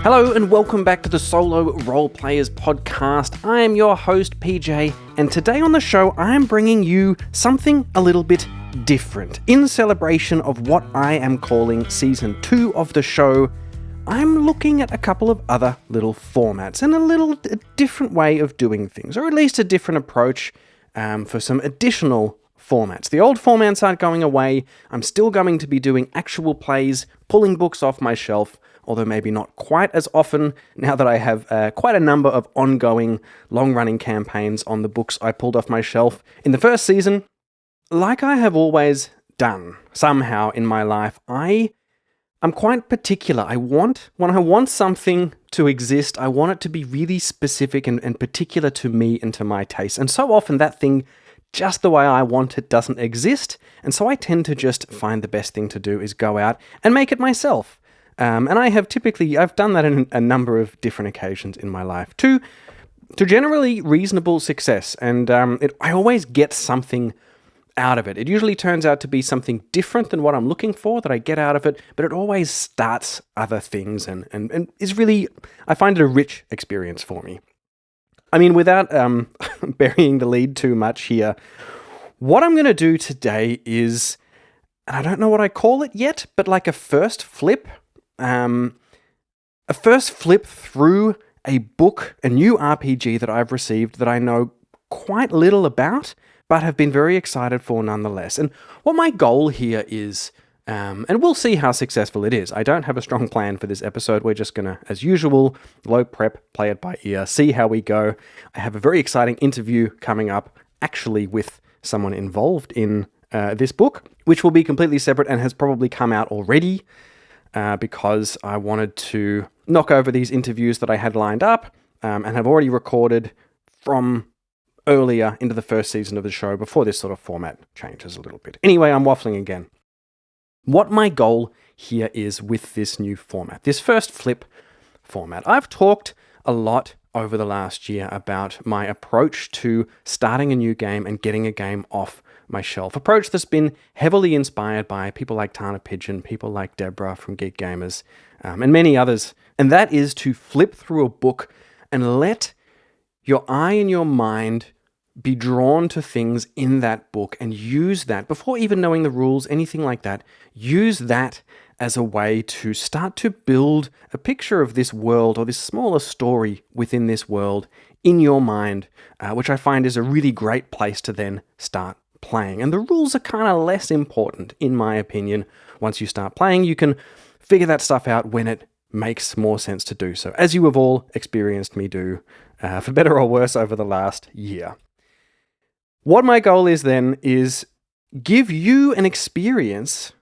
Hello and welcome back to the Solo RolePlayers Podcast. I am your host, PJ, and today on the show, I'm bringing you something a little bit different. In celebration of what I am calling Season 2 of the show, I'm looking at a couple of other little formats and a different way of doing things, or at least a different approach for some additional formats. The old formats aren't going away. I'm still going to be doing actual plays, pulling books off my shelf, although maybe not quite as often now that I have quite a number of ongoing, long-running campaigns on the books I pulled off my shelf in the first season. Like I have always done, somehow in my life, I'm quite particular. When I want something to exist, I want it to be really specific and particular to me and to my taste. And so often that thing, just the way I want it, doesn't exist. And so I tend to just find the best thing to do is go out and make it myself. And I've done that in a number of different occasions in my life to generally reasonable success. And I always get something out of it. It usually turns out to be something different than what I'm looking for that I get out of it, but it always starts other things and is really, I find it a rich experience for me. I mean, without burying the lead too much here, what I'm going to do today is, and I don't know what I call it yet, but like a first flip through a book, a new RPG that I've received that I know quite little about, but have been very excited for nonetheless. And what my goal here is, and we'll see how successful it is. I don't have a strong plan for this episode. We're just going to, as usual, low prep, play it by ear, see how we go. I have a very exciting interview coming up, actually with someone involved in this book, which will be completely separate and has probably come out already, because I wanted to knock over these interviews that I had lined up and have already recorded from earlier into the first season of the show before this sort of format changes a little bit. Anyway, I'm waffling again. What my goal here is with this new format, this first flip format. I've talked a lot over the last year about my approach to starting a new game and getting a game off my shelf. Approach that's been heavily inspired by people like Tana Pigeon, people like Deborah from Geek Gamers, and many others. And that is to flip through a book and let your eye and your mind be drawn to things in that book and use that, before even knowing the rules, anything like that, use that as a way to start to build a picture of this world or this smaller story within this world in your mind, which I find is a really great place to then start playing. And the rules are kind of less important, in my opinion. Once you start playing, you can figure that stuff out when it makes more sense to do so, as you have all experienced me do, for better or worse, over the last year. What my goal is then is give you an experience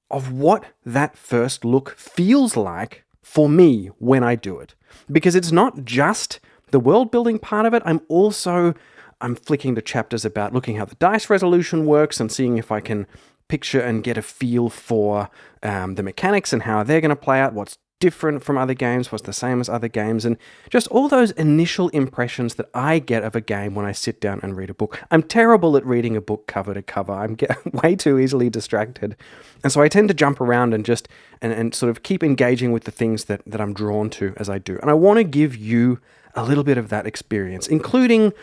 of what that first look feels like for me when I do it. Because it's not just the world building part of it, I'm flicking to chapters about looking how the dice resolution works and seeing if I can picture and get a feel for the mechanics and how they're going to play out, what's different from other games, what's the same as other games, and just all those initial impressions that I get of a game when I sit down and read a book. I'm terrible at reading a book cover to cover. I'm way too easily distracted. And so I tend to jump around and just and sort of keep engaging with the things that I'm drawn to as I do. And I want to give you a little bit of that experience, including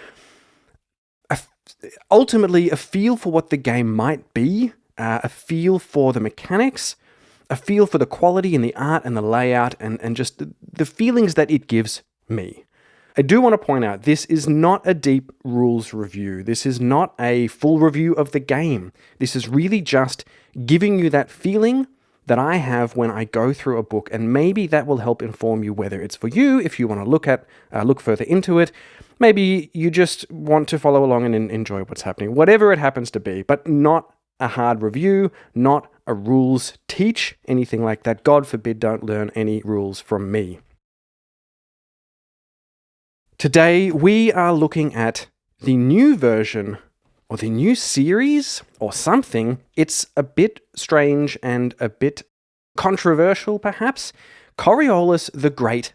ultimately a feel for what the game might be, a feel for the mechanics, a feel for the quality and the art and the layout and just the feelings that it gives me. I do want to point out, this is not a deep rules review. This is not a full review of the game. This is really just giving you that feeling that I have when I go through a book, and maybe that will help inform you whether it's for you, if you want to look further into it. Maybe you just want to follow along and enjoy what's happening, whatever it happens to be, but not a hard review, not a rules teach, anything like that. God forbid, don't learn any rules from me. Today, we are looking at the new version, or the new series, or something. It's a bit strange and a bit controversial, perhaps. Coriolis the Great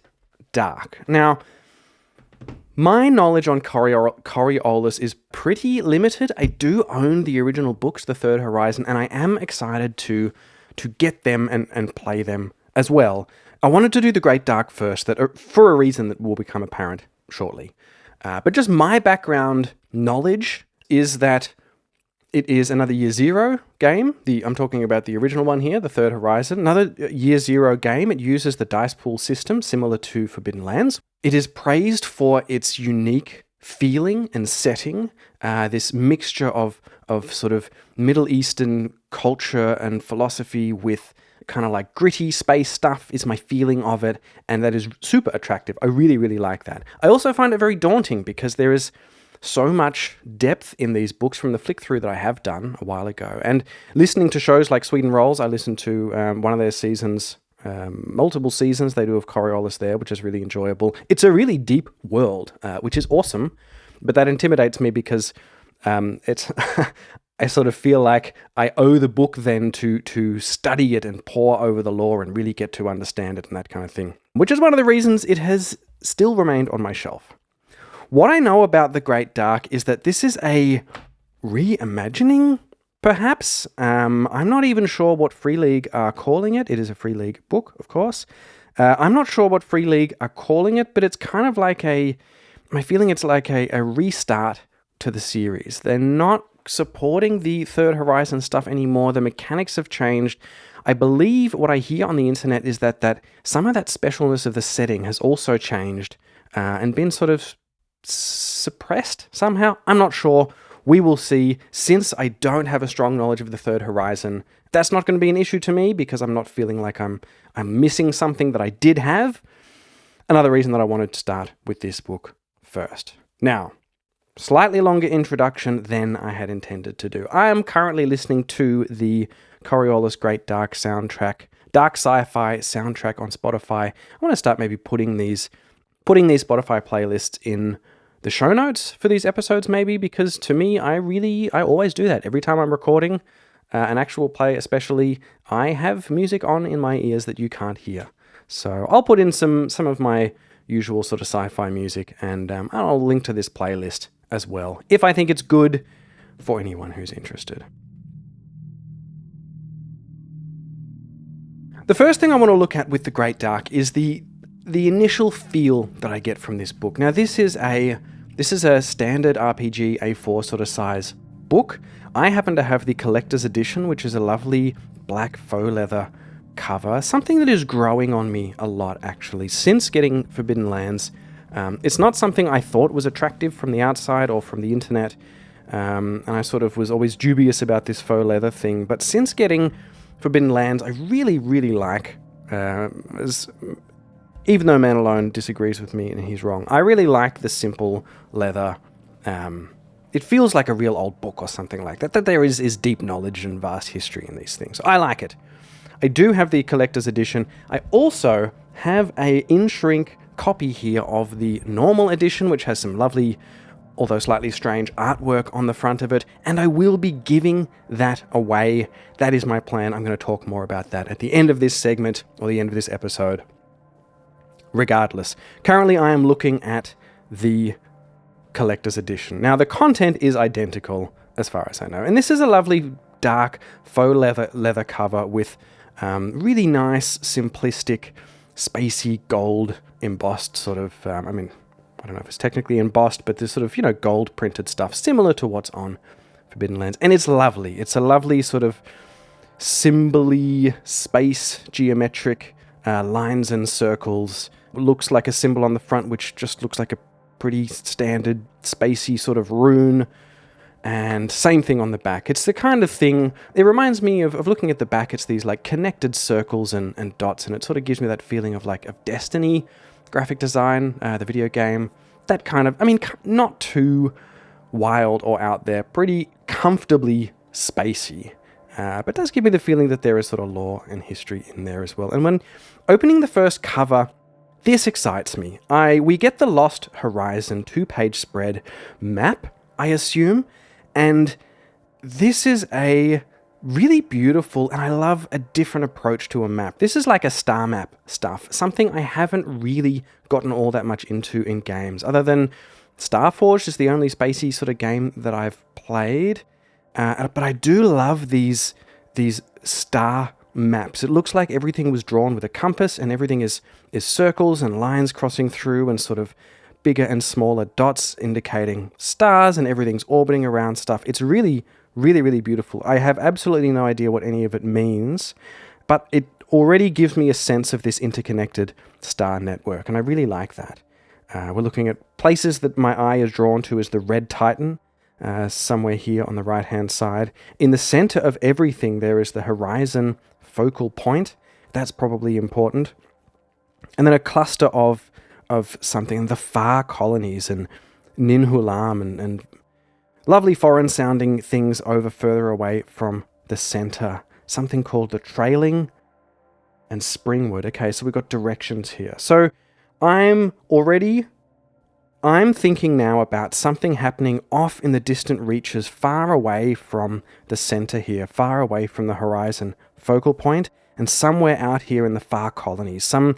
Dark. Now, my knowledge on Coriolis is pretty limited. I do own the original books, The Third Horizon, and I am excited to get them and play them as well. I wanted to do the Great Dark first, for a reason that will become apparent shortly. But just my background knowledge is that it is another Year Zero game. I'm talking about the original one here, the Third Horizon. Another Year Zero game. It uses the dice pool system similar to Forbidden Lands. It is praised for its unique feeling and setting, this mixture of sort of Middle Eastern culture and philosophy with kind of like gritty space stuff is my feeling of it, and that is super attractive. I really, really like that. I also find it very daunting because there is so much depth in these books from the flick through that I have done a while ago. And listening to shows like Sweden Rolls, I listened to one of their seasons, multiple seasons they do of Coriolis there, which is really enjoyable. It's a really deep world, which is awesome, but that intimidates me because it's I sort of feel like I owe the book then to study it and pore over the lore and really get to understand it and that kind of thing, which is one of the reasons it has still remained on my shelf. What I know about The Great Dark is that this is a reimagining, perhaps. I'm not even sure what Free League are calling it. It is a Free League book, of course. I'm not sure what Free League are calling it, but it's kind of like my feeling it's like a restart to the series. They're not supporting the Third Horizon stuff anymore. The mechanics have changed. I believe what I hear on the internet is that some of that specialness of the setting has also changed and been sort of suppressed somehow. I'm not sure. We will see. Since I don't have a strong knowledge of the Third Horizon, that's not going to be an issue to me because I'm not feeling like I'm missing something that I did have. Another reason that I wanted to start with this book first. Now, slightly longer introduction than I had intended to do. I am currently listening to the Coriolis Great Dark soundtrack, dark sci-fi soundtrack on Spotify. I want to start maybe putting these Spotify playlists in the show notes for these episodes maybe, because to me, I always do that. Every time I'm recording an actual play especially, I have music on in my ears that you can't hear. So I'll put in some of my usual sort of sci-fi music, and I'll link to this playlist as well, if I think it's good for anyone who's interested. The first thing I want to look at with The Great Dark is the initial feel that I get from this book. Now, this is a standard RPG A4 sort of size book. I happen to have the collector's edition, which is a lovely black faux leather cover, something that is growing on me a lot, actually, since getting Forbidden Lands. It's not something I thought was attractive from the outside or from the internet, and I sort of was always dubious about this faux leather thing, but since getting Forbidden Lands, I really, really like, even though Man Alone disagrees with me and he's wrong, I really like the simple leather. It feels like a real old book or something like that, that there is deep knowledge and vast history in these things. So I like it. I do have the collector's edition. I also have a in-shrink copy here of the normal edition, which has some lovely, although slightly strange, artwork on the front of it, and I will be giving that away. That is my plan. I'm going to talk more about that at the end of this segment, or the end of this episode. Regardless, currently I am looking at the collector's edition. Now, the content is identical as far as I know, and this is a lovely dark faux leather cover with really nice, simplistic, spacey gold embossed sort of, I don't know if it's technically embossed, but there's sort of, gold printed stuff similar to what's on Forbidden Lands. And it's lovely. It's a lovely sort of symbol-y, space geometric lines and circles. Looks like a symbol on the front, which just looks like a pretty standard spacey sort of rune. And same thing on the back. It's the kind of thing, it reminds me of looking at the back, it's these like connected circles and dots, and it sort of gives me that feeling of Destiny graphic design, the video game. That kind of, not too wild or out there, pretty comfortably spacey. But does give me the feeling that there is sort of lore and history in there as well. And when opening the first cover, this excites me. We get the Lost Horizon 2-page spread map, I assume, and this is a really beautiful, and I love a different approach to a map. This is like a star map stuff, something I haven't really gotten all that much into in games, other than Starforged is the only spacey sort of game that I've played. But I do love these star maps. It looks like everything was drawn with a compass, and everything is circles and lines crossing through and sort of bigger and smaller dots indicating stars, and everything's orbiting around stuff. It's really, really, really beautiful. I have absolutely no idea what any of it means, but it already gives me a sense of this interconnected star network, and I really like that. We're looking at places that my eye is drawn to as the red Titan, somewhere here on the right-hand side. In the center of everything, there is the horizon focal point. That's probably important. And then a cluster of something, the far colonies and Ninhulam and lovely foreign-sounding things over further away from the center. Something called the Trailing and Springwood. Okay, so we've got directions here. So I'm thinking now about something happening off in the distant reaches, far away from the center here, far away from the horizon focal point, and somewhere out here in the far colonies, some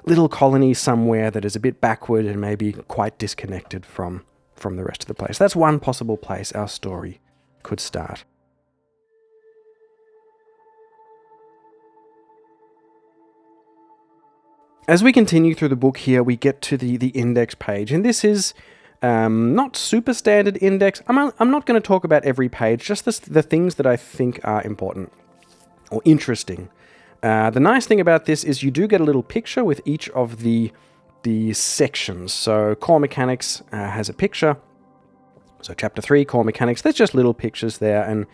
little colony somewhere that is a bit backward and maybe quite disconnected from the rest of the place. That's one possible place our story could start. As we continue through the book here, we get to the index page, and this is not super standard index. I'm not going to talk about every page, just the things that I think are important or interesting. The nice thing about this is you do get a little picture with each of the sections. So core mechanics has a picture. So chapter 3, core mechanics, there's just little pictures there, and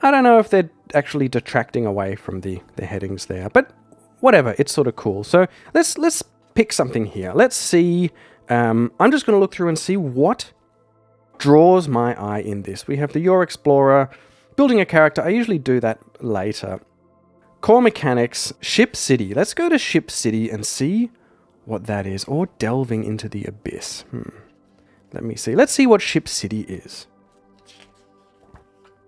I don't know if they're actually detracting away from the headings there, but whatever, it's sort of cool. So let's pick something here. Let's see. I'm just going to look through and see what draws my eye in this. We have the Your Explorer, building a character. I usually do that later. Core mechanics, Ship City. Let's go to Ship City and see what that is. Or delving into the abyss. Let me see. Let's see what Ship City is.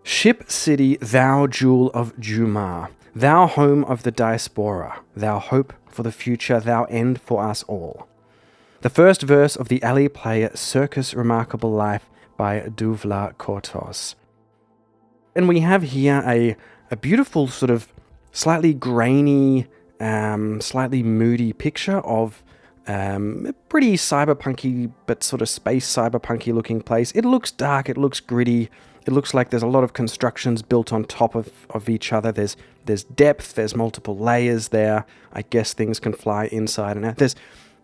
Ship City, thou jewel of Jumar. Thou home of the diaspora, thou hope for the future, thou end for us all. The first verse of the alley play Circus Remarkable Life by Duvla Kortos. And we have here a beautiful sort of slightly grainy, slightly moody picture of a pretty cyberpunky but sort of space cyberpunky looking place. It looks dark, it looks gritty. It looks like there's a lot of constructions built on top of each other. There's depth, there's multiple layers there. I guess things can fly inside and out.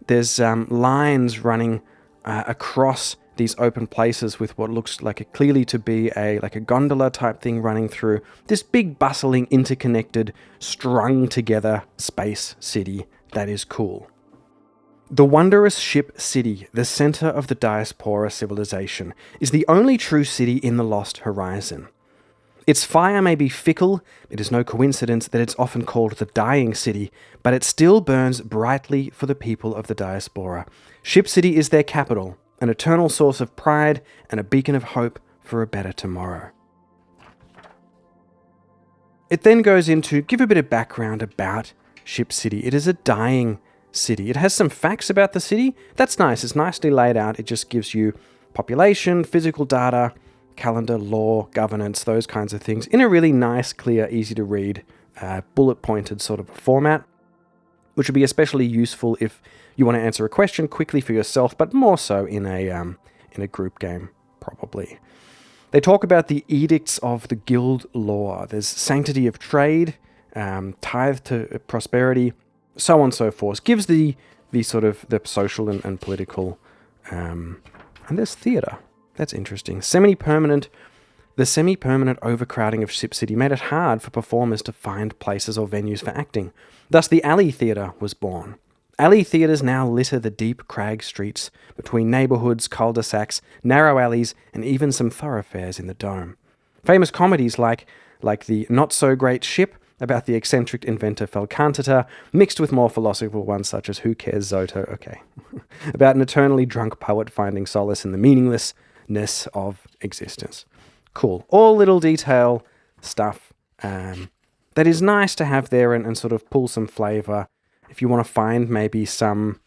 There's lines running across these open places with what looks like clearly to be a gondola type thing running through this big bustling, interconnected, strung together space city. That is cool. The wondrous Ship City, the center of the diaspora civilization, is the only true city in the lost horizon. Its fire may be fickle, it is no coincidence that it's often called the dying city, but it still burns brightly for the people of the diaspora. Ship City is their capital, an eternal source of pride and a beacon of hope for a better tomorrow. It then goes into give a bit of background about Ship City. It is a dying city. It has some facts about the city. That's nice. It's nicely laid out. It just gives you population, physical data, calendar, law, governance, those kinds of things in a really nice, clear, easy to read, bullet-pointed sort of format, which would be especially useful if you want to answer a question quickly for yourself, but more so in a group game, probably. They talk about the edicts of the guild law. There's sanctity of trade, tithe to prosperity, so on and so forth. Gives the sort of the social and political, and there's theatre. That's interesting. The semi-permanent overcrowding of Ship City made it hard for performers to find places or venues for acting. Thus the Alley Theatre was born. Alley theatres now litter the deep crag streets between neighbourhoods, cul-de-sacs, narrow alleys, and even some thoroughfares in the Dome. Famous comedies like the Not-So-Great Ship, about the eccentric inventor Falcantata, mixed with more philosophical ones such as Who Cares Zoto? Okay. About an eternally drunk poet finding solace in the meaninglessness of existence. Cool. All little detail stuff that is nice to have there and sort of pull some flavour. If you want to find maybe some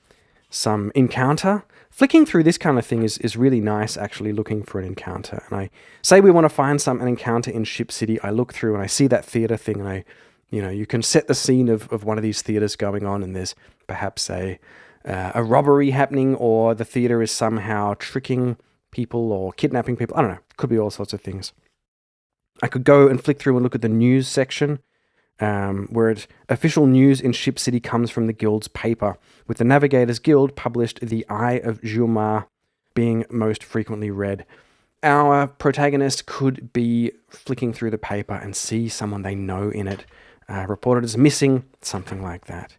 encounter, flicking through this kind of thing is really nice, actually looking for an encounter. And I say we want to find an encounter in Ship City, I look through and I see that theatre thing and You can set the scene of one of these theaters going on, and there's perhaps a robbery happening, or the theater is somehow tricking people or kidnapping people. I don't know. Could be all sorts of things. I could go and flick through and look at the news section, where official news in Ship City comes from the Guild's paper, with the Navigators Guild published The Eye of Jumar being most frequently read. Our protagonist could be flicking through the paper and see someone they know in it, reported as missing, something like that.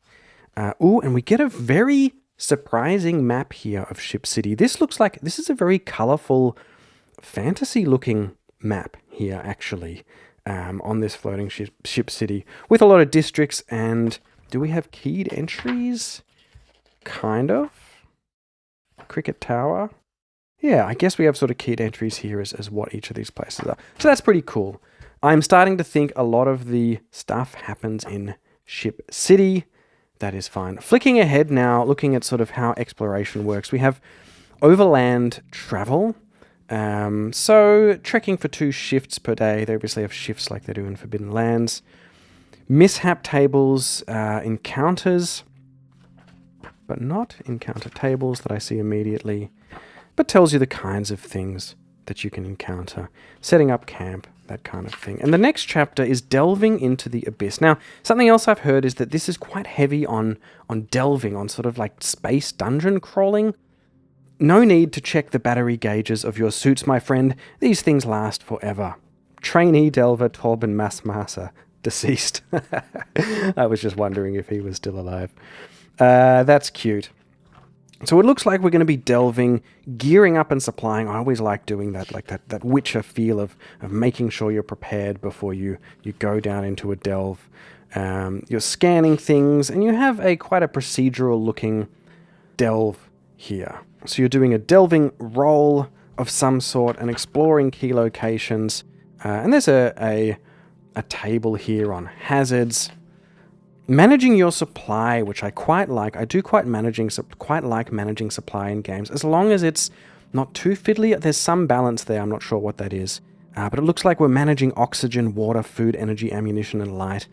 And we get a very surprising map here of Ship City. This looks like this is a very colorful, fantasy-looking map here, actually, on this floating ship city, with a lot of districts. And do we have keyed entries? Kind of. Cricket Tower. Yeah, I guess we have sort of keyed entries here as what each of these places are. So that's pretty cool. I'm starting to think a lot of the stuff happens in Ship City. That is fine. Flicking ahead now, looking at sort of how exploration works. We have overland travel. So trekking for 2 shifts per day. They obviously have shifts like they do in Forbidden Lands. Mishap tables, encounters, but not encounter tables that I see immediately, but tells you the kinds of things that you can encounter. Setting up camp, that kind of thing. And the next chapter is delving into the abyss. Now, something else I've heard is that this is quite heavy on delving, on sort of like space dungeon crawling. No need to check the battery gauges of your suits, my friend. These things last forever. Trainee Delver Torben Massmasa, deceased. I was just wondering if he was still alive. That's cute. So it looks like we're going to be delving, gearing up and supplying. I always like doing that, like that Witcher feel of making sure you're prepared before you go down into a delve. You're scanning things, and you have quite a procedural looking delve here. So you're doing a delving roll of some sort and exploring key locations. And there's a table here on hazards. Managing your supply, which I quite like. I do quite like managing supply in games, as long as it's not too fiddly. There's some balance there. I'm not sure what that is. But it looks like we're managing oxygen, water, food, energy, ammunition, and light.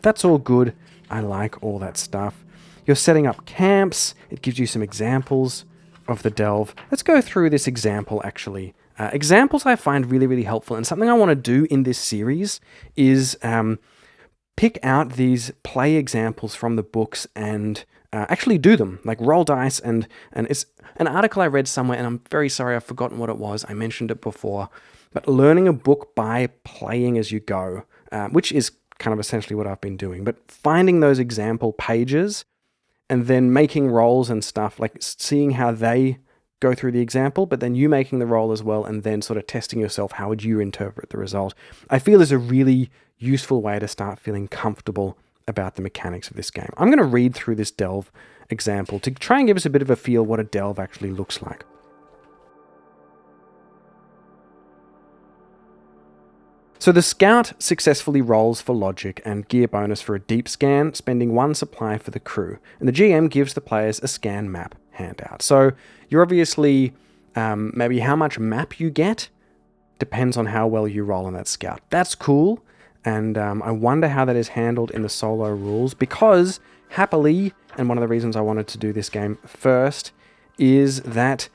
That's all good. I like all that stuff. You're setting up camps. It gives you some examples of the delve. Let's go through this example, actually. Examples I find really, really helpful, and something I want to do in this series is pick out these play examples from the books and actually do them, like roll dice. And it's an article I read somewhere, and I'm very sorry I've forgotten what it was. I mentioned it before. But learning a book by playing as you go, which is kind of essentially what I've been doing. But finding those example pages and then making rolls and stuff, like seeing how they go through the example, but then you making the roll as well, and then sort of testing yourself, how would you interpret the result, I feel is a really useful way to start feeling comfortable about the mechanics of this game. I'm going to read through this delve example to try and give us a bit of a feel what a delve actually looks like. So the scout successfully rolls for logic and gear bonus for a deep scan, spending 1 supply for the crew, and the GM gives the players a scan map handout. So you're obviously, maybe how much map you get depends on how well you roll on that scout. That's cool. And I wonder how that is handled in the solo rules, because happily, and one of the reasons I wanted to do this game first, is that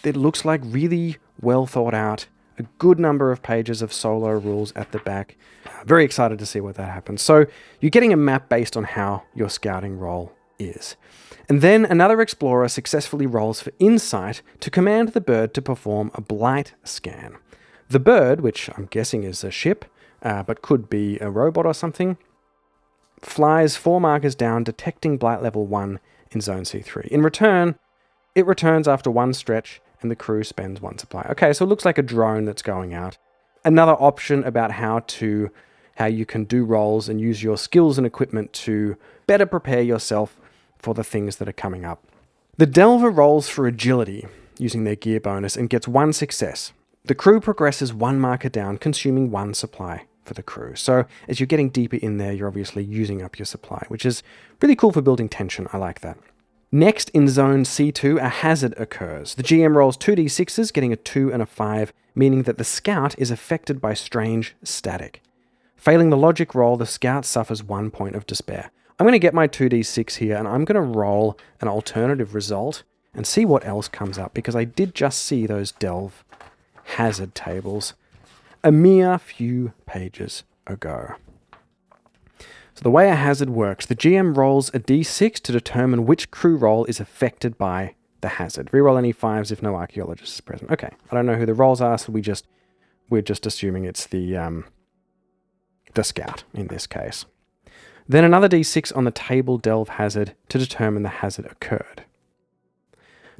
it looks like really well thought out, a good number of pages of solo rules at the back. Very excited to see what that happens. So you're getting a map based on how your scouting roll is. And then another explorer successfully rolls for insight to command the bird to perform a blight scan. The bird, which I'm guessing is a ship, but could be a robot or something, flies 4 markers down, detecting blight level 1 in zone C3. In return, it returns after 1 stretch, and the crew spends 1 supply. Okay, so it looks like a drone that's going out. Another option about how you can do rolls and use your skills and equipment to better prepare yourself for the things that are coming up. The Delver rolls for agility using their gear bonus and gets 1 success. The crew progresses 1 marker down, consuming 1 supply for the crew. So as you're getting deeper in there, you're obviously using up your supply, which is really cool for building tension. I like that. Next, in zone C2, a hazard occurs. The GM rolls 2d6s, getting a 2 and a 5, meaning that the scout is affected by strange static. Failing the logic roll, the scout suffers 1 point of despair. I'm going to get my 2d6 here, and I'm going to roll an alternative result and see what else comes up, because I did just see those delve hazard tables a mere few pages ago. So the way a hazard works, the GM rolls a d6 to determine which crew roll is affected by the hazard. Reroll any 5s if no archaeologist is present. Okay, I don't know who the rolls are, so we're just assuming it's the scout in this case. Then another d6 on the table delve hazard to determine the hazard occurred.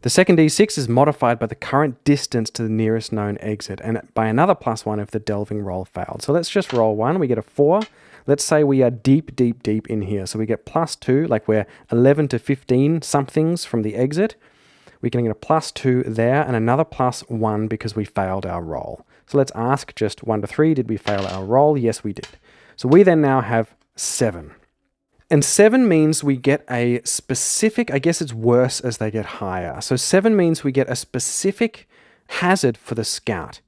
The second d6 is modified by the current distance to the nearest known exit, and by another +1 if the delving roll failed. So let's just roll 1. We get a 4. Let's say we are deep in here. So we get +2, like we're 11 to 15 somethings from the exit. We can get a +2 there and another +1 because we failed our roll. So let's ask just 1 to 3, did we fail our roll? Yes, we did. So we then now have 7. And 7 means we get a specific, I guess it's worse as they get higher. So 7 means we get a specific hazard for the scout.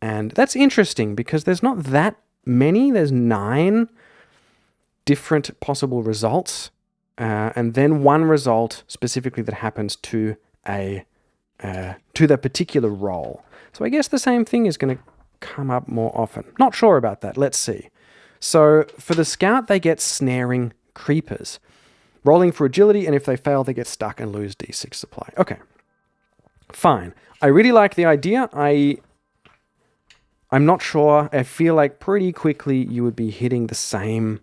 And that's interesting because there's not that many. There's 9 different possible results. And then 1 result specifically that happens to the particular roll. So I guess the same thing is going to come up more often. Not sure about that. Let's see. So for the scout, they get snaring creepers. Rolling for agility, and if they fail, they get stuck and lose d6 supply. Okay. Fine. I really like the idea. I'm not sure. I feel like pretty quickly you would be hitting the same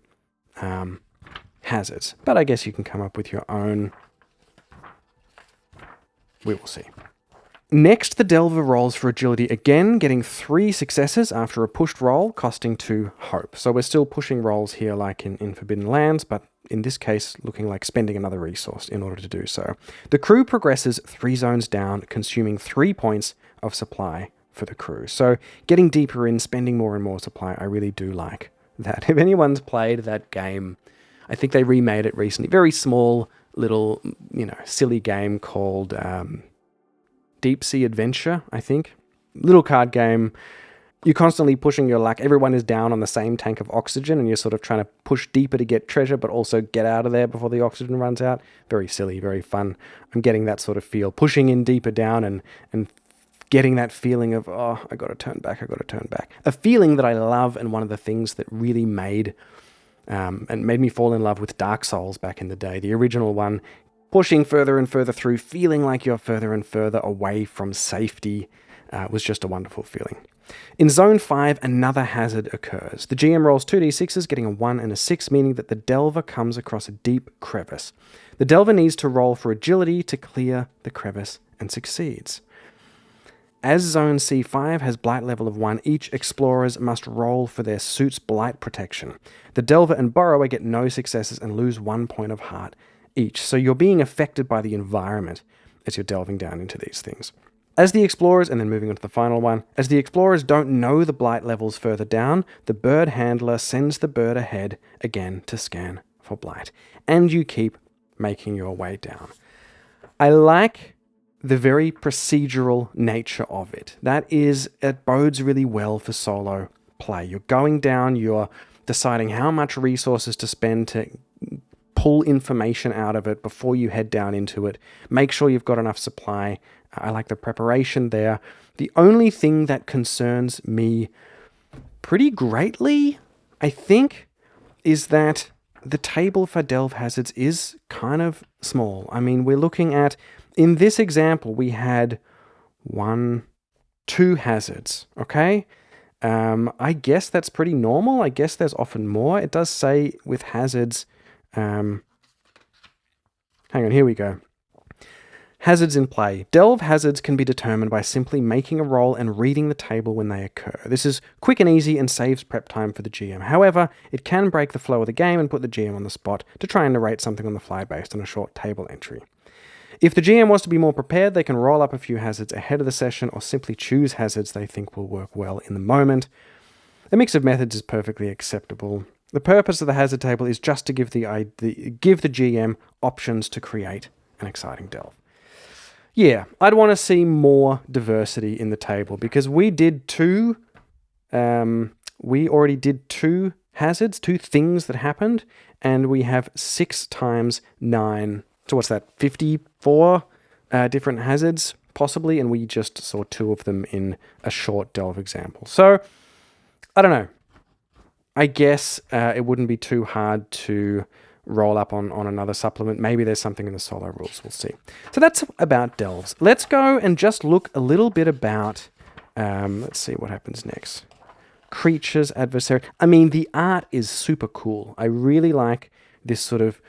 hazards. But I guess you can come up with your own. We will see. Next, the Delver rolls for agility again, getting 3 successes after a pushed roll, costing 2 hope. So we're still pushing rolls here like in Forbidden Lands, but in this case, looking like spending another resource in order to do so. The crew progresses 3 zones down, consuming 3 points of supply for the crew. So getting deeper in, spending more and more supply, I really do like that. If anyone's played that game, I think they remade it recently. Very small, little, silly game called Deep Sea Adventure, I think. Little card game. You're constantly pushing your luck. Everyone is down on the same tank of oxygen, and you're sort of trying to push deeper to get treasure, but also get out of there before the oxygen runs out. Very silly, very fun. I'm getting that sort of feel. Pushing in deeper down and getting that feeling of, oh, I got to turn back. A feeling that I love, and one of the things that really made me fall in love with Dark Souls back in the day. The original one, pushing further and further through, feeling like you're further and further away from safety, was just a wonderful feeling. In Zone 5, another hazard occurs. The GM rolls 2d6s, getting a 1 and a 6, meaning that the Delver comes across a deep crevice. The Delver needs to roll for agility to clear the crevice and succeeds. As Zone C5 has blight level of 1, each explorers must roll for their suit's blight protection. The Delver and Burrower get no successes and lose 1 point of heart each. So you're being affected by the environment as you're delving down into these things. As the explorers, and then moving on to the final one, as the explorers don't know the blight levels further down, the bird handler sends the bird ahead again to scan for blight. And you keep making your way down. I like the very procedural nature of it. It bodes really well for solo play. You're going down, you're deciding how much resources to spend to pull information out of it before you head down into it. Make sure you've got enough supply. I like the preparation there. The only thing that concerns me pretty greatly, I think, is that the table for delve hazards is kind of small. I mean, we're looking at, in this example, we had 2 hazards, okay? I guess that's pretty normal. I guess there's often more. It does say with hazards, hang on, here we go. Hazards in play. Delve hazards can be determined by simply making a roll and reading the table when they occur. This is quick and easy and saves prep time for the GM. However, it can break the flow of the game and put the GM on the spot to try and narrate something on the fly based on a short table entry. If the GM wants to be more prepared, they can roll up a few hazards ahead of the session or simply choose hazards they think will work well in the moment. A mix of methods is perfectly acceptable. The purpose of the hazard table is just to give the GM options to create an exciting delve. Yeah, I'd want to see more diversity in the table because we already did two hazards, 2 things that happened, and we have 6 times 9. So what's that? 54 different hazards, possibly, and we just saw 2 of them in a short delve example. So, I don't know. I guess it wouldn't be too hard to roll up on another supplement. Maybe there's something in the solo rules. We'll see. So that's about delves. Let's go and just look a little bit about... let's see what happens next. Creatures, adversary. I mean, the art is super cool. I really like this sort of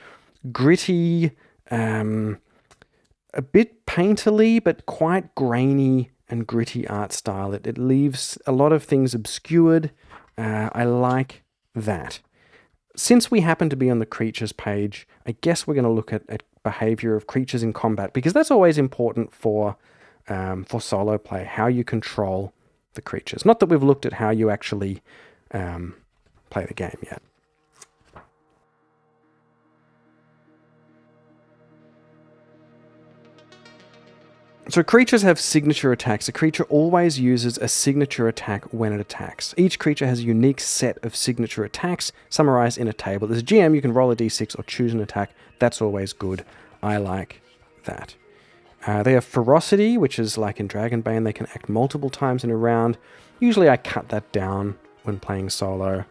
gritty, a bit painterly, but quite grainy and gritty art style. It leaves a lot of things obscured. I like that. Since we happen to be on the creatures page, I guess we're going to look at behavior of creatures in combat, because that's always important for solo play, how you control the creatures. Not that we've looked at how you actually play the game yet. So creatures have signature attacks. A creature always uses a signature attack when it attacks. Each creature has a unique set of signature attacks summarized in a table. As a GM, you can roll a d6 or choose an attack. That's always good. I like that. They have ferocity, which is like in Dragonbane. They can act multiple times in a round. Usually I cut that down when playing solo.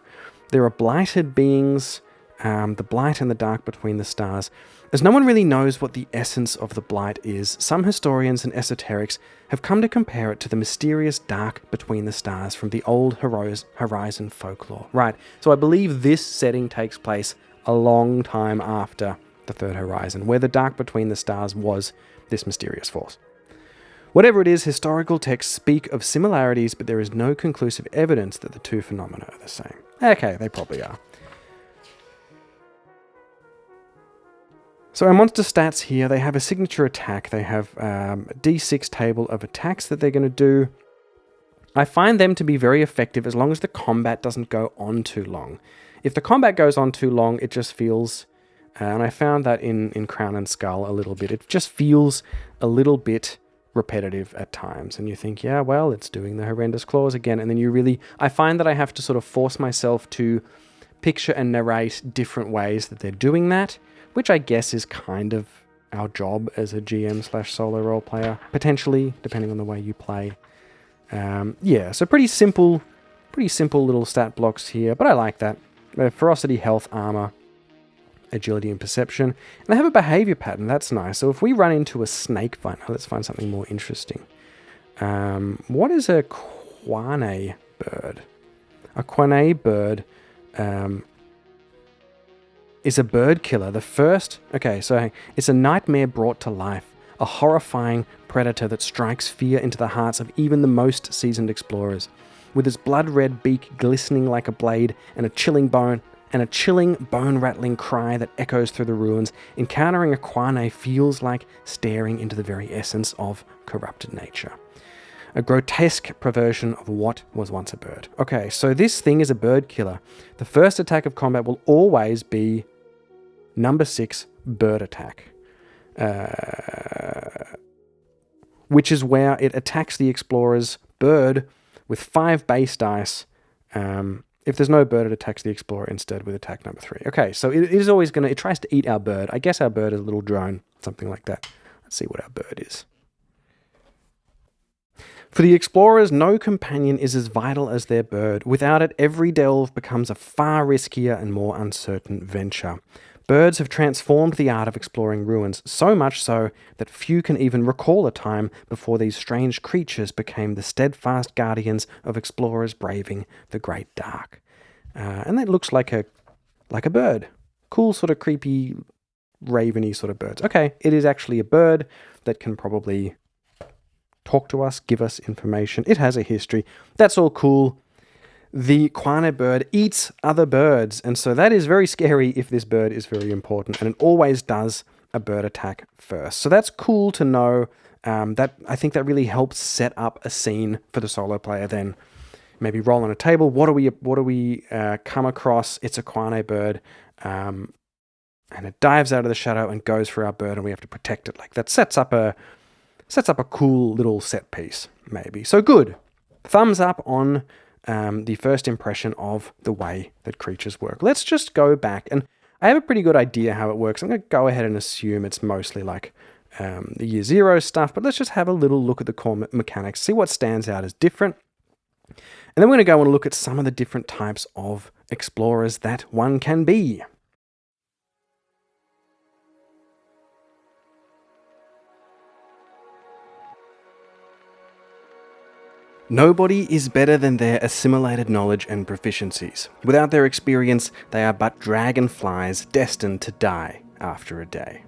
There are blighted beings, the blight and the dark between the stars. As no one really knows what the essence of the blight is, some historians and esoterics have come to compare it to the mysterious dark between the stars from the old Horizon folklore. Right, so I believe this setting takes place a long time after the Third Horizon, where the dark between the stars was this mysterious force. Whatever it is, historical texts speak of similarities, but there is no conclusive evidence that the two phenomena are the same. Okay, they probably are. So our monster stats here, they have a signature attack. They have a d6 table of attacks that they're going to do. I find them to be very effective as long as the combat doesn't go on too long. If the combat goes on too long, it just feels... and I found that in Crown and Skull a little bit. It just feels a little bit repetitive at times. And you think, yeah, well, it's doing the horrendous claws again. And then you really... I find that I have to sort of force myself to picture and narrate different ways that they're doing that, which I guess is kind of our job as a GM/solo role player, potentially, depending on the way you play. Yeah, so pretty simple little stat blocks here, but I like that. Ferocity, health, armor, agility, and perception. And they have a behavior pattern, that's nice. So if we run into a snake fight, let's find something more interesting. What is a Quane bird? A Quane bird is a bird killer. The first... Okay, so it's a nightmare brought to life. A horrifying predator that strikes fear into the hearts of even the most seasoned explorers. With its blood-red beak glistening like a blade and a chilling bone-rattling cry that echoes through the ruins, encountering a Quane feels like staring into the very essence of corrupted nature. A grotesque perversion of what was once a bird. Okay, so this thing is a bird killer. The first attack of combat will always be number 6, bird attack. Which is where it attacks the explorer's bird with 5 base dice. If there's no bird, it attacks the explorer instead with attack number 3. Okay, so it is always going to... It tries to eat our bird. I guess our bird is a little drone, something like that. Let's see what our bird is. For the explorers, no companion is as vital as their bird. Without it, every delve becomes a far riskier and more uncertain venture. Birds have transformed the art of exploring ruins, so much so that few can even recall a time before these strange creatures became the steadfast guardians of explorers braving the great dark. And that looks like a bird. Cool, sort of creepy, raveny sort of birds. Okay, it is actually a bird that can probably talk to us, give us information. It has a history. That's all cool. The Quane bird eats other birds, and so that is very scary if this bird is very important, and it always does a bird attack first. So that's cool to know. That I think that really helps set up a scene for the solo player. Then maybe roll on a table. What do we come across? It's a Quane bird, and it dives out of the shadow and goes for our bird, and we have to protect it. Like that sets up a cool little set piece, maybe. So good. Thumbs up on the first impression of the way that creatures work. Let's just go back, and I have a pretty good idea how it works. I'm going to go ahead and assume it's mostly like the year 0 stuff, but let's just have a little look at the core mechanics, see what stands out as different. And then we're going to go and look at some of the different types of explorers that one can be. Nobody is better than their assimilated knowledge and proficiencies. Without their experience, they are but dragonflies destined to die after a day.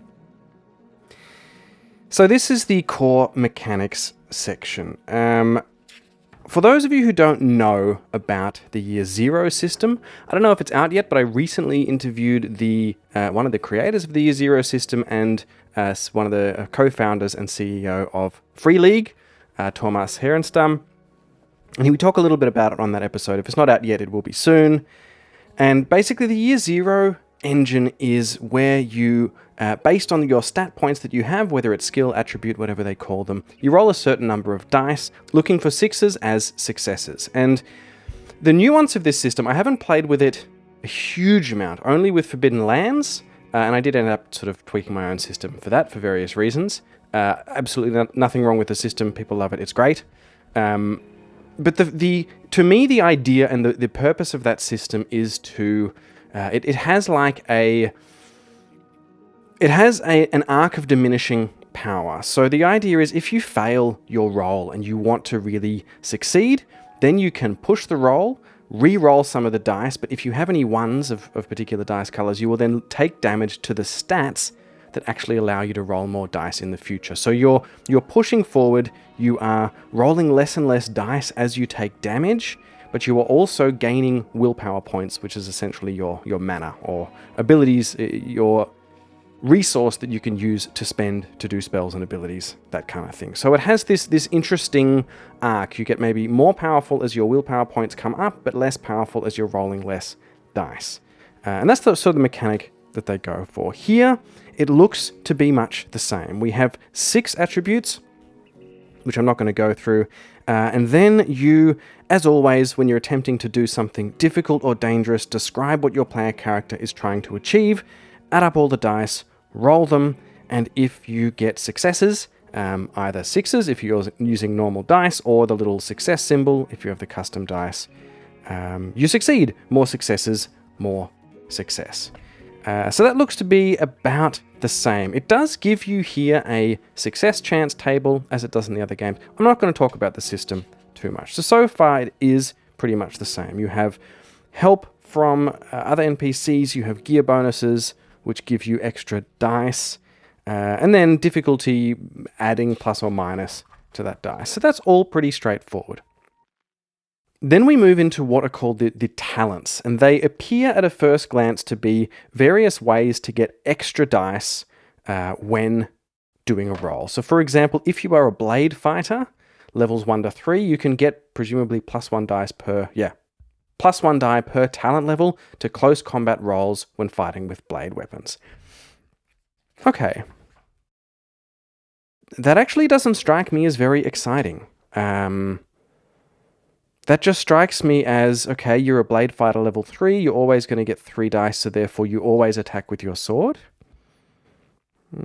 So this is the core mechanics section. For those of you who don't know about the Year 0 system, I don't know if it's out yet, but I recently interviewed one of the creators of the Year 0 system and one of the co-founders and CEO of Free League, Thomas Herenstam. And he would talk a little bit about it on that episode. If it's not out yet, it will be soon. And basically the Year 0 engine is where you, based on your stat points that you have, whether it's skill, attribute, whatever they call them, you roll a certain number of dice, looking for 6s as successes. And the nuance of this system, I haven't played with it a huge amount, only with Forbidden Lands, and I did end up sort of tweaking my own system for that for various reasons. Absolutely nothing wrong with the system. People love it. It's great. But to me, the idea and the purpose of that system is to, it has like an arc of diminishing power. So the idea is if you fail your roll and you want to really succeed, then you can push the roll, re-roll some of the dice, but if you have any 1s of particular dice colors, you will then take damage to the stats that actually allow you to roll more dice in the future. So you're pushing forward, you are rolling less and less dice as you take damage, but you are also gaining willpower points, which is essentially your mana or abilities, your resource that you can use to spend to do spells and abilities, that kind of thing. So it has this interesting arc. You get maybe more powerful as your willpower points come up, but less powerful as you're rolling less dice. And that's the sort of the mechanic that they go for. Here, it looks to be much the same. We have 6 attributes, which I'm not going to go through. And then you, as always, when you're attempting to do something difficult or dangerous, describe what your player character is trying to achieve, add up all the dice, roll them, and if you get successes, either 6s if you're using normal dice, or the little success symbol if you have the custom dice, you succeed. More successes, more success. So that looks to be about the same. It does give you here a success chance table, as it does in the other games. I'm not going to talk about the system too much. So far it is pretty much the same. You have help from other NPCs, you have gear bonuses, which give you extra dice, and then difficulty adding plus or minus to that dice. So that's all pretty straightforward. Then we move into what are called the talents, and they appear at a first glance to be various ways to get extra dice when doing a roll. So for example, if you are a blade fighter, levels 1 to 3, you can get presumably +1 dice +1 die per talent level to close combat rolls when fighting with blade weapons. Okay. That actually doesn't strike me as very exciting. That just strikes me as, okay, you're a blade fighter level 3, you're always going to get 3 dice, so therefore you always attack with your sword. I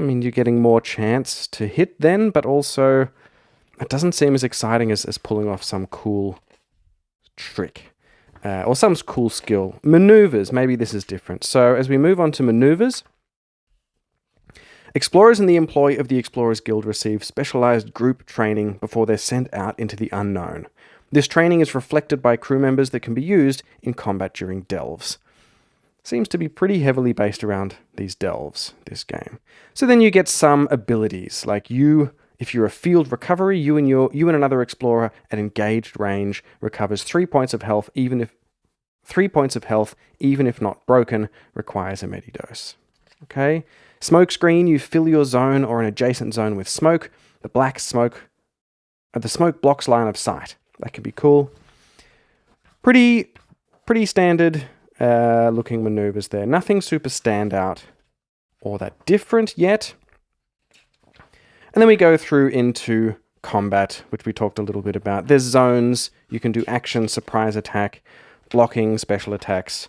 mean, you're getting more chance to hit then, but also it doesn't seem as exciting as pulling off some cool trick. Or some cool skill. Maneuvers, maybe this is different. So as we move on to maneuvers, explorers in the employ of the Explorers Guild receive specialized group training before they're sent out into the unknown. This training is reflected by crew members that can be used in combat during delves. Seems to be pretty heavily based around these delves, this game. So then you get some abilities, like if you're a field recovery, you and another explorer at engaged range recovers 3 points of health, even if not broken, requires a medidose. Okay? Smoke screen, you fill your zone or an adjacent zone with smoke. The smoke blocks line of sight. That can be cool. Pretty standard looking maneuvers there. Nothing super standout or that different yet. And then we go through into combat, which we talked a little bit about. There's zones. You can do action, surprise attack, blocking, special attacks,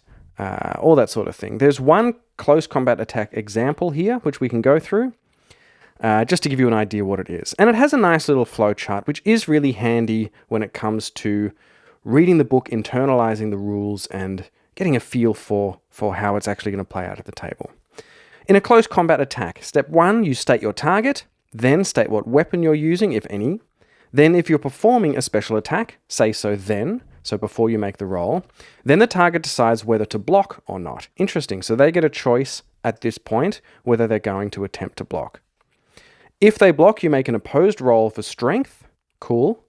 all that sort of thing. There's one close combat attack example here, which we can go through, just to give you an idea what it is. And it has a nice little flow chart, which is really handy when it comes to reading the book, internalizing the rules, and getting a feel for how it's actually going to play out at the table. In a close combat attack, step 1, you state your target, then state what weapon you're using, if any. Then if you're performing a special attack, say so then, so before you make the roll. Then the target decides whether to block or not. Interesting, so they get a choice at this point whether they're going to attempt to block. If they block, you make an opposed roll for strength. Cool.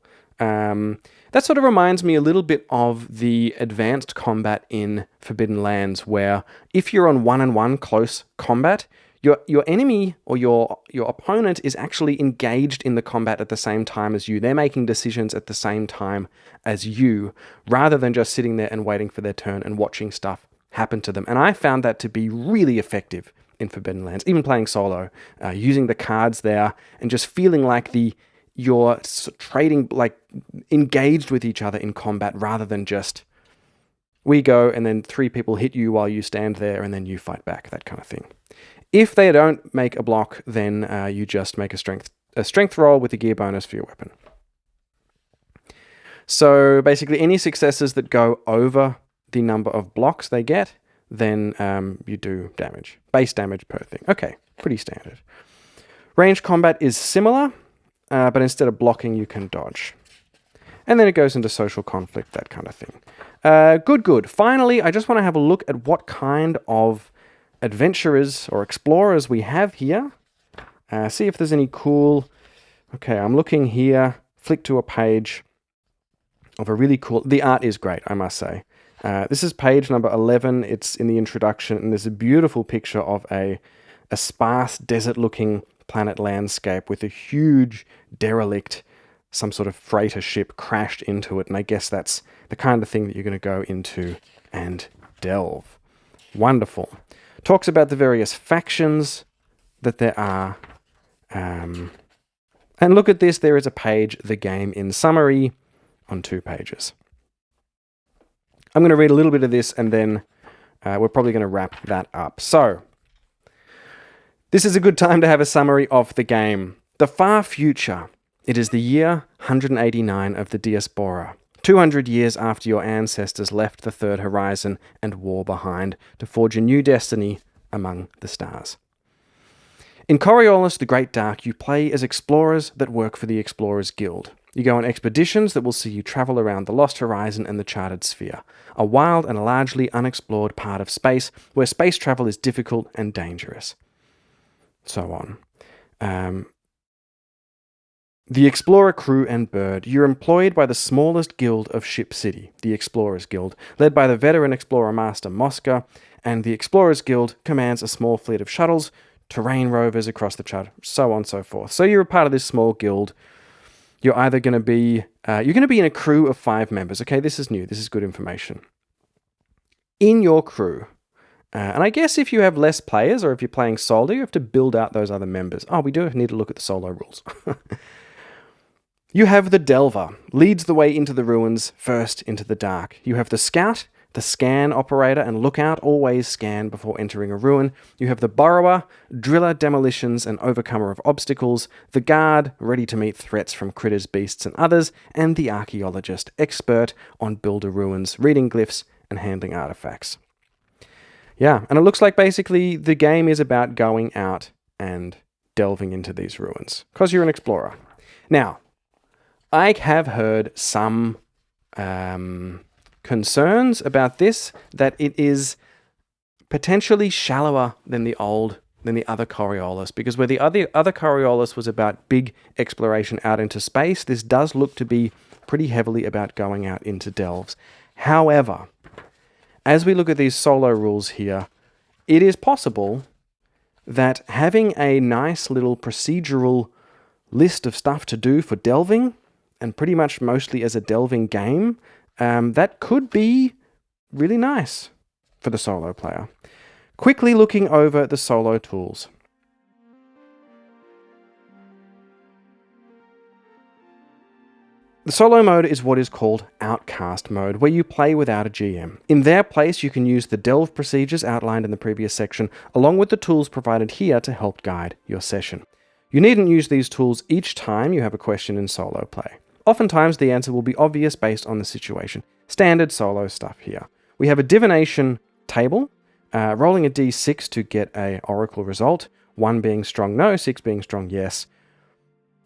That sort of reminds me a little bit of the advanced combat in Forbidden Lands, where if you're on one-on-one close combat, your enemy or your opponent is actually engaged in the combat at the same time as you. They're making decisions at the same time as you, rather than just sitting there and waiting for their turn and watching stuff happen to them. And I found that to be really effective in Forbidden Lands, even playing solo, using the cards there and just feeling like you're trading, like engaged with each other in combat, rather than just we go and then 3 people hit you while you stand there and then you fight back, that kind of thing. If they don't make a block, then you just make a strength roll with a gear bonus for your weapon. So basically any successes that go over the number of blocks they get, then you do damage. Base damage per thing. Okay, pretty standard. Ranged combat is similar, but instead of blocking, you can dodge. And then it goes into social conflict, that kind of thing. Good. Finally, I just want to have a look at what kind of adventurers or explorers we have here. See if there's any cool... Okay, I'm looking here. Flick to a page of a really cool... The art is great, I must say. This is page number 11. It's in the introduction, and there's a beautiful picture of a sparse desert-looking planet landscape with a huge derelict, some sort of freighter ship crashed into it, and I guess that's the kind of thing that you're going to go into and delve. Wonderful. Talks about the various factions that there are. And look at this, there is a page, the game in summary, on 2 pages. I'm going to read a little bit of this, and then we're probably going to wrap that up. So, this is a good time to have a summary of the game. The far future. It is the year 189 of the Diaspora, 200 years after your ancestors left the Third Horizon and war behind to forge a new destiny among the stars. In Coriolis, the Great Dark, you play as explorers that work for the Explorers Guild. You go on expeditions that will see you travel around the Lost Horizon and the Charted Sphere, a wild and largely unexplored part of space where space travel is difficult and dangerous. So on. The Explorer Crew and Bird. You're employed by the smallest guild of Ship City, the Explorers Guild, led by the veteran explorer master Mosca, and the Explorers Guild commands a small fleet of shuttles, terrain rovers across the chart, so on and so forth. So you're a part of this small guild. You're either going to be in a crew of 5 members. Okay, this is new. This is good information. In your crew, and I guess if you have less players or if you're playing solo, you have to build out those other members. Oh, we do need to look at the solo rules. You have the Delver, leads the way into the ruins, first into the dark. You have the Scout, the Scan Operator and Lookout, always scan before entering a ruin. You have the Burrower, Driller demolitions and overcomer of obstacles, the Guard, ready to meet threats from critters, beasts and others, and the Archaeologist, expert on builder ruins, reading glyphs and handling artifacts. Yeah, and it looks like basically the game is about going out and delving into these ruins, because you're an explorer. Now, I have heard some concerns about this, that it is potentially shallower than the other Coriolis, because where the other Coriolis was about big exploration out into space, this does look to be pretty heavily about going out into delves. However, as we look at these solo rules here, it is possible that having a nice little procedural list of stuff to do for delving, and pretty much mostly as a delving game, that could be really nice for the solo player. Quickly looking over the solo tools. The solo mode is what is called Outcast mode, where you play without a GM. In their place, you can use the delve procedures outlined in the previous section, along with the tools provided here to help guide your session. You needn't use these tools each time you have a question in solo play. Oftentimes, the answer will be obvious based on the situation. Standard solo stuff here. We have a divination table, rolling a d6 to get an oracle result, 1 being strong no, 6 being strong yes.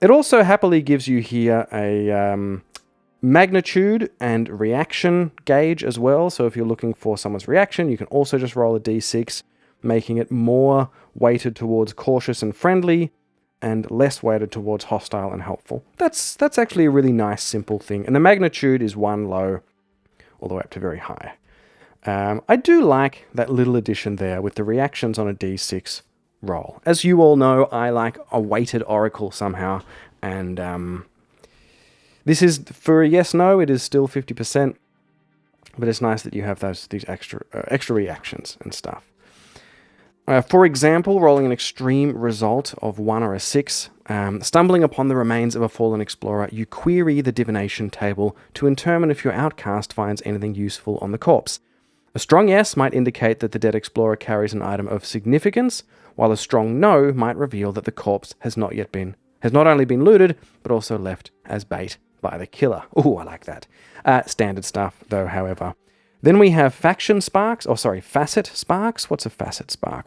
It also happily gives you here a magnitude and reaction gauge as well. So if you're looking for someone's reaction, you can also just roll a d6, making it more weighted towards cautious and friendly and less weighted towards hostile and helpful. That's actually a really nice, simple thing. And the magnitude is 1 low all the way up to very high. I do like that little addition there with the reactions on a d6 roll. As you all know, I like a weighted oracle somehow, and this is for a yes/no. It is still 50%, but it's nice that you have these extra reactions and stuff. For example, rolling an extreme result of 1 or a 6, stumbling upon the remains of a fallen explorer, you query the divination table to determine if your outcast finds anything useful on the corpse. A strong yes might indicate that the dead explorer carries an item of significance, while a strong no might reveal that the corpse has not only been looted, but also left as bait by the killer. Ooh, I like that. Standard stuff, though, however. Then we have facet sparks. What's a facet spark?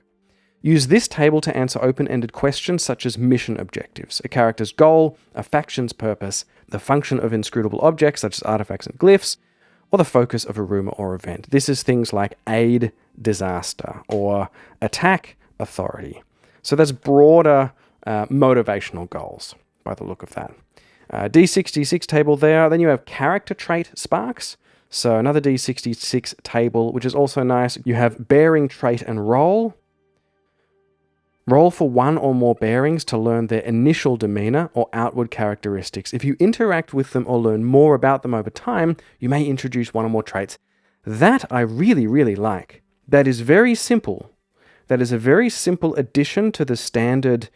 Use this table to answer open-ended questions such as mission objectives, a character's goal, a faction's purpose, the function of inscrutable objects such as artifacts and glyphs, or the focus of a rumor or event. This is things like aid, disaster, or attack, authority. So that's broader motivational goals by the look of that. D66 table there. Then you have character trait sparks. So another D66 table, which is also nice. You have bearing trait and roll. Roll for 1 or more bearings to learn their initial demeanor or outward characteristics. If you interact with them or learn more about them over time, you may introduce 1 or more traits. That I really, really like. That is very simple. That is a very simple addition to the standard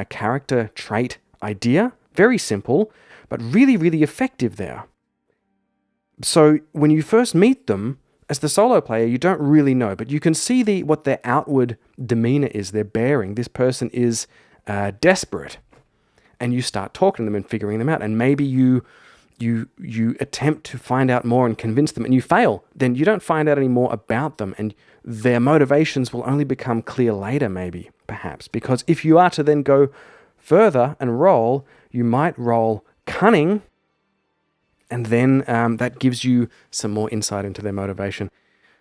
character trait idea. Very simple, but really, really effective there. So when you first meet them, as the solo player, you don't really know, but you can see what their outward demeanor is, their bearing. This person is desperate, and you start talking to them and figuring them out. And maybe you attempt to find out more and convince them, and you fail. Then you don't find out any more about them, and their motivations will only become clear later, maybe, perhaps. Because if you are to then go further and roll, you might roll cunning. And then that gives you some more insight into their motivation.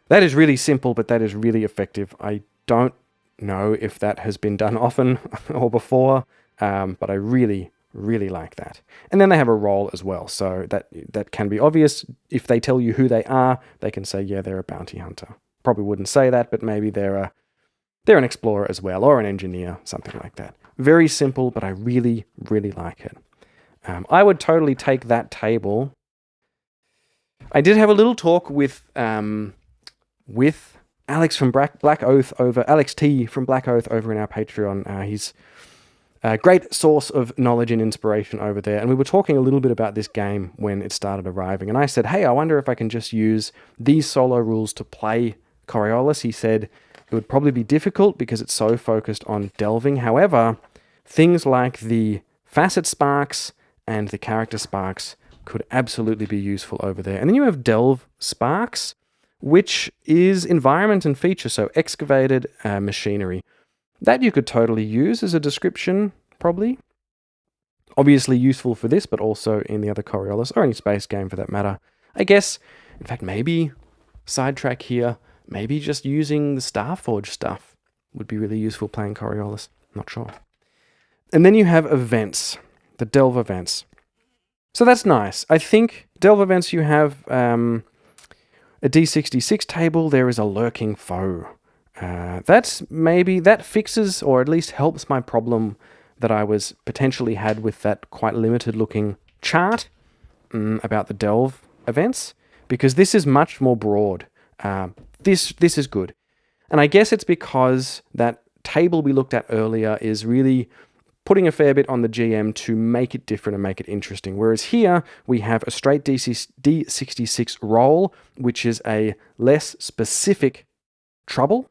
That is really simple, but that is really effective. I don't know if that has been done often or before, but I really, really like that. And then they have a role as well, so that can be obvious. If they tell you who they are, they can say, yeah, they're a bounty hunter. Probably wouldn't say that, but maybe they're an explorer as well, or an engineer, something like that. Very simple, but I really, really like it. I would totally take that table. I did have a little talk with Alex from Black Oath Alex T from Black Oath over in our Patreon. He's a great source of knowledge and inspiration over there. And we were talking a little bit about this game when it started arriving. And I said, hey, I wonder if I can just use these solo rules to play Coriolis. He said it would probably be difficult because it's so focused on delving. However, things like the facet sparks and the character sparks could absolutely be useful over there. And then you have delve sparks, which is environment and feature, so excavated machinery. That you could totally use as a description, probably. Obviously useful for this, but also in the other Coriolis, or any space game for that matter. I guess, in fact, maybe, sidetrack here, maybe just using the Starforge stuff would be really useful playing Coriolis. Not sure. And then you have events, the delve events. So that's nice. I think delve events, you have a D66 table. There is a lurking foe. That fixes or at least helps my problem that I was potentially had with that quite limited looking chart about the delve events, because this is much more broad. This is good. And I guess it's because that table we looked at earlier is really putting a fair bit on the GM to make it different and make it interesting. Whereas here, we have a straight D66 roll, which is a less specific trouble,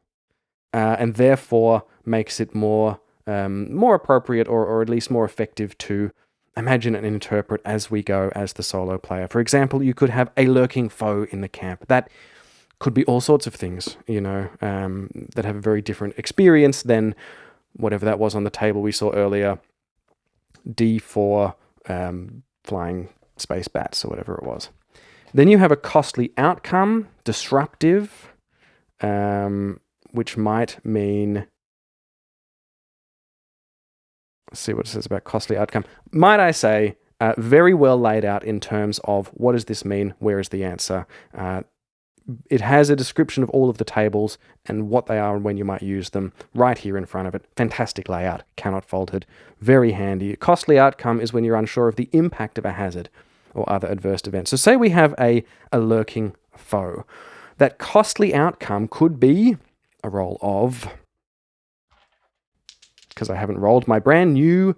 and therefore makes it more appropriate or at least more effective to imagine and interpret as we go as the solo player. For example, you could have a lurking foe in the camp. That could be all sorts of things, that have a very different experience than whatever that was on the table we saw earlier, D4 flying space bats or whatever it was. Then you have a costly outcome, disruptive, which might mean... Let's see what it says about costly outcome. Might I say, very well laid out in terms of what does this mean, where is the answer. It has a description of all of the tables and what they are and when you might use them right here in front of it. Fantastic layout, cannot fault it. Very handy. Costly outcome is when you're unsure of the impact of a hazard or other adverse events. So say we have a lurking foe. That costly outcome could be a roll of, because I haven't rolled my brand new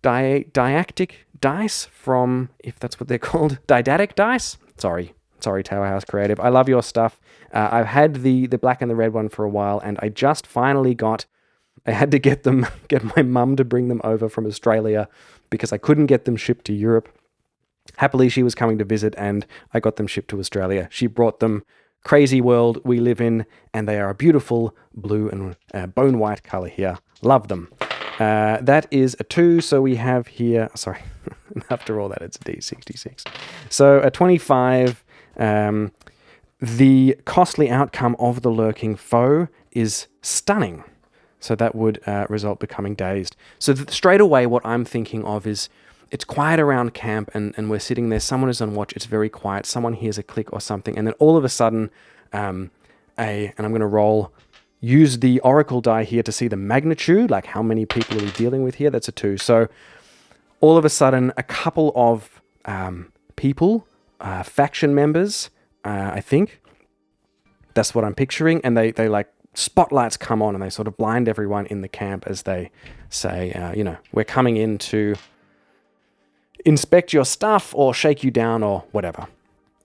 didactic dice from, if that's what they're called, didactic dice. Sorry, Tower House Creative. I love your stuff. I've had the black and the red one for a while, and I just finally I had to get my mum to bring them over from Australia because I couldn't get them shipped to Europe. Happily, she was coming to visit, and I got them shipped to Australia. She brought them. Crazy world we live in, and they are a beautiful blue and bone white color here. Love them. That is a 2, so we have here... Sorry, after all that, it's a D66. So a 25... the costly outcome of the lurking foe is stunning. So that would result becoming dazed. So straight away, what I'm thinking of is it's quiet around camp and we're sitting there. Someone is on watch. It's very quiet. Someone hears a click or something. And then all of a sudden, and I'm going to use the Oracle die here to see the magnitude, like how many people are we dealing with here. That's a 2. So all of a sudden, a couple of people... faction members, I think. That's what I'm picturing. And they like spotlights come on and they sort of blind everyone in the camp as they say, we're coming in to inspect your stuff or shake you down or whatever.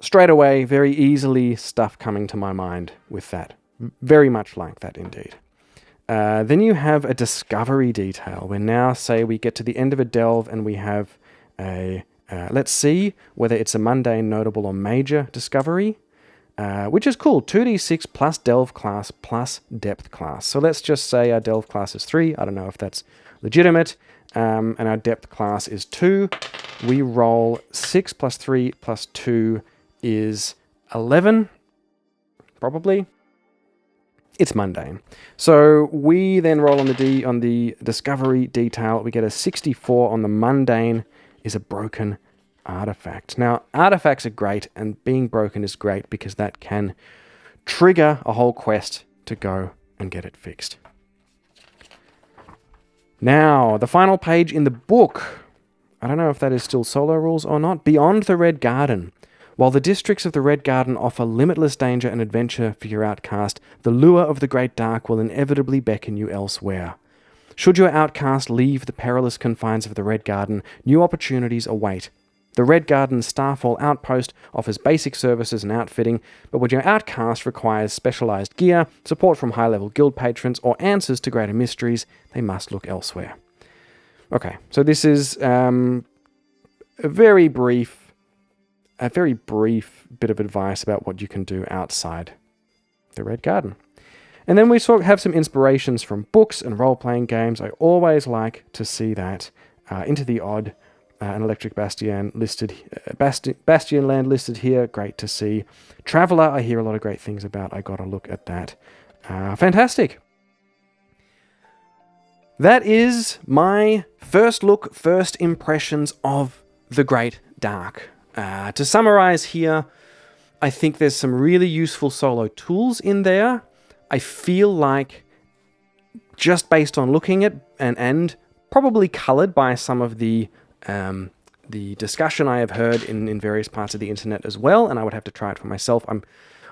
Straight away, very easily stuff coming to my mind with that. Very much like that indeed. Then you have a discovery detail where now say we get to the end of a delve and we have a... let's see whether it's a mundane, notable, or major discovery, which is cool. 2d6 plus delve class plus depth class. So let's just say our delve class is 3. I don't know if that's legitimate. And our depth class is 2. We roll 6 plus 3 plus 2 is 11. Probably. It's mundane. So we then roll on the discovery detail. We get a 64 on the mundane. Is a broken artifact. Now, artifacts are great, and being broken is great because that can trigger a whole quest to go and get it fixed. Now, the final page in the book. I don't know if that is still solo rules or not. Beyond the Red Garden. While the districts of the Red Garden offer limitless danger and adventure for your outcast, the lure of the Great Dark will inevitably beckon you elsewhere. Should your outcast leave the perilous confines of the Red Garden, new opportunities await. The Red Garden Starfall Outpost offers basic services and outfitting, but when your outcast requires specialized gear, support from high-level guild patrons, or answers to greater mysteries, they must look elsewhere. Okay, so this is a very brief bit of advice about what you can do outside the Red Garden. And then we sort of have some inspirations from books and role-playing games. I always like to see that. Into the Odd, an Electric Bastion listed, Bastion Land listed here. Great to see. Traveller, I hear a lot of great things about. I got to look at that. Fantastic. That is my first impressions of the Great Dark. To summarize here, I think there's some really useful solo tools in there. I feel like, just based on looking at and probably coloured by some of the discussion I have heard in various parts of the internet as well, and I would have to try it for myself.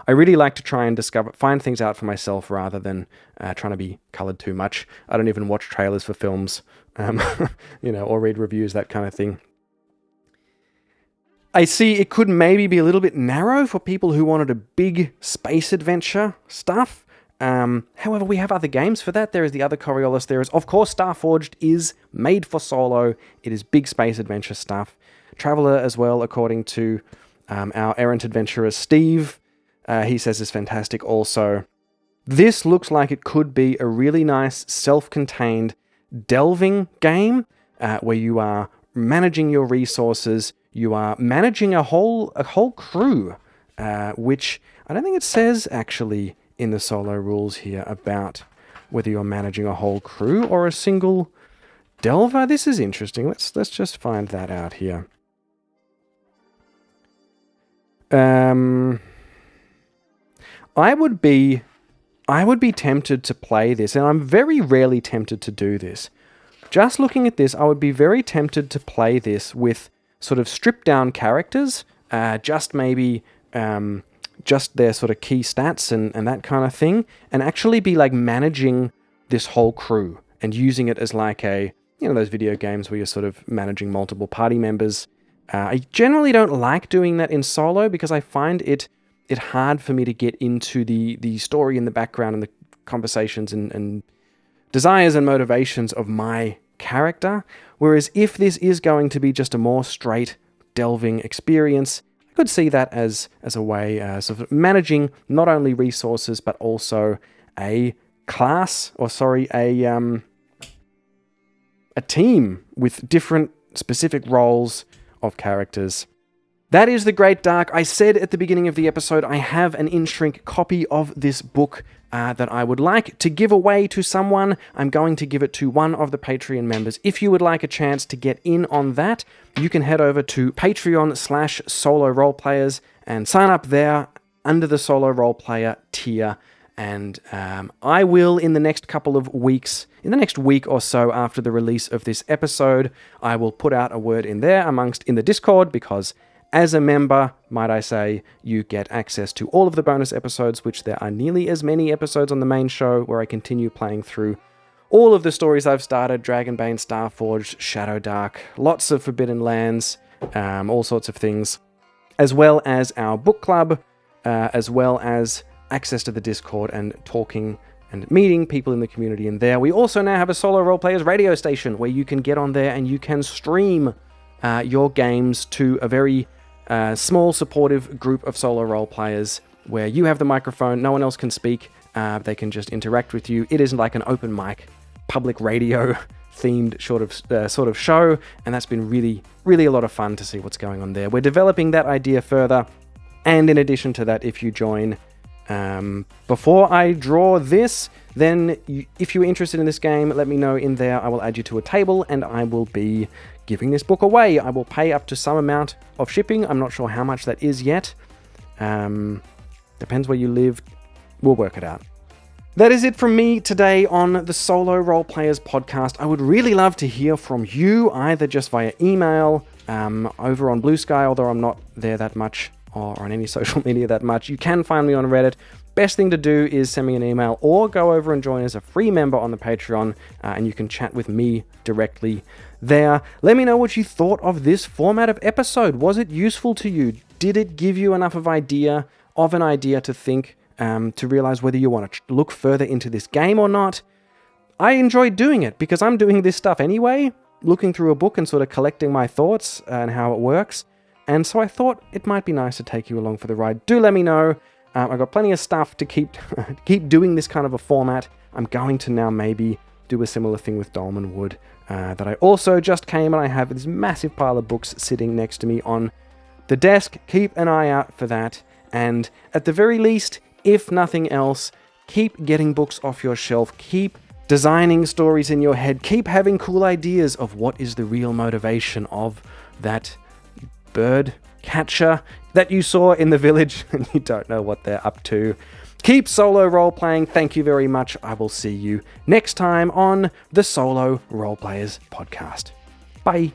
I really like to try and find things out for myself rather than trying to be colored too much. I don't even watch trailers for films, or read reviews, that kind of thing. I see it could maybe be a little bit narrow for people who wanted a big space adventure stuff. However, we have other games for that. There is the other Coriolis. There is, of course, Starforged is made for solo. It is big space adventure stuff. Traveller as well, according to our errant adventurer Steve. He says is fantastic also. This looks like it could be a really nice self-contained delving game where you are managing your resources. You are managing a whole crew, which I don't think it says actually in the solo rules here about whether you're managing a whole crew or a single delver. This is interesting. Let's just find that out here. I would be tempted to play this, and I'm very rarely tempted to do this. Just looking at this, I would be very tempted to play this with sort of stripped down characters, just maybe just their sort of key stats and that kind of thing, and actually be like managing this whole crew and using it as like a, those video games where you're sort of managing multiple party members. I generally don't like doing that in solo because I find it hard for me to get into the story in the background and the conversations and desires and motivations of my character. Whereas if this is going to be just a more straight delving experience, I could see that as a way of managing not only resources but also a team with different specific roles of characters. That is The Great Dark. I said at the beginning of the episode I have an in-shrink copy of this book that I would like to give away to someone. I'm going to give it to one of the Patreon members. If you would like a chance to get in on that, you can head over to Patreon/Solo RolePlayers and sign up there under the Solo Roleplayer tier. And I will, in the next couple of weeks, in the next week or so after the release of this episode, I will put out a word in there in the Discord, because as a member, might I say, you get access to all of the bonus episodes, which there are nearly as many episodes on the main show, where I continue playing through all of the stories I've started: Dragonbane, Starforged, Shadow Dark, lots of Forbidden Lands, all sorts of things, as well as our book club, as well as access to the Discord and talking and meeting people in the community in there. We also now have a Solo RolePlayers radio station where you can get on there and you can stream your games to a very small, supportive group of solo role players where you have the microphone, no one else can speak, they can just interact with you. It is like an open mic, public radio themed sort of show, and that's been really, really a lot of fun to see what's going on there. We're developing that idea further, and in addition to that, if you join before I draw this, then if you're interested in this game, let me know in there. I will add you to a table and I will be giving this book away. I will pay up to some amount of shipping. I'm not sure how much that is yet. Depends where you live. We'll work it out. That is it from me today on the Solo RolePlayers Podcast. I would really love to hear from you, either just via email, over on Blue Sky, although I'm not there that much, or on any social media that much. You can find me on Reddit. Best thing to do is send me an email or go over and join as a free member on the Patreon, and you can chat with me directly there. Let me know what you thought of this format of episode. Was it useful to you? Did it give you enough of an idea to think, to realize whether you want to look further into this game or not? I enjoyed doing it because I'm doing this stuff anyway, looking through a book and sort of collecting my thoughts and how it works. And so I thought it might be nice to take you along for the ride. Do let me know. I've got plenty of stuff to keep doing this kind of a format. I'm going to now maybe do a similar thing with Dolmen Wood that I also just came, and I have this massive pile of books sitting next to me on the desk. Keep an eye out for that. And at the very least, if nothing else, keep getting books off your shelf. Keep designing stories in your head. Keep having cool ideas of what is the real motivation of that bird catcher that you saw in the village and you don't know what they're up to. Keep solo role playing. Thank you very much. I will see you next time on the Solo RolePlayers Podcast. Bye.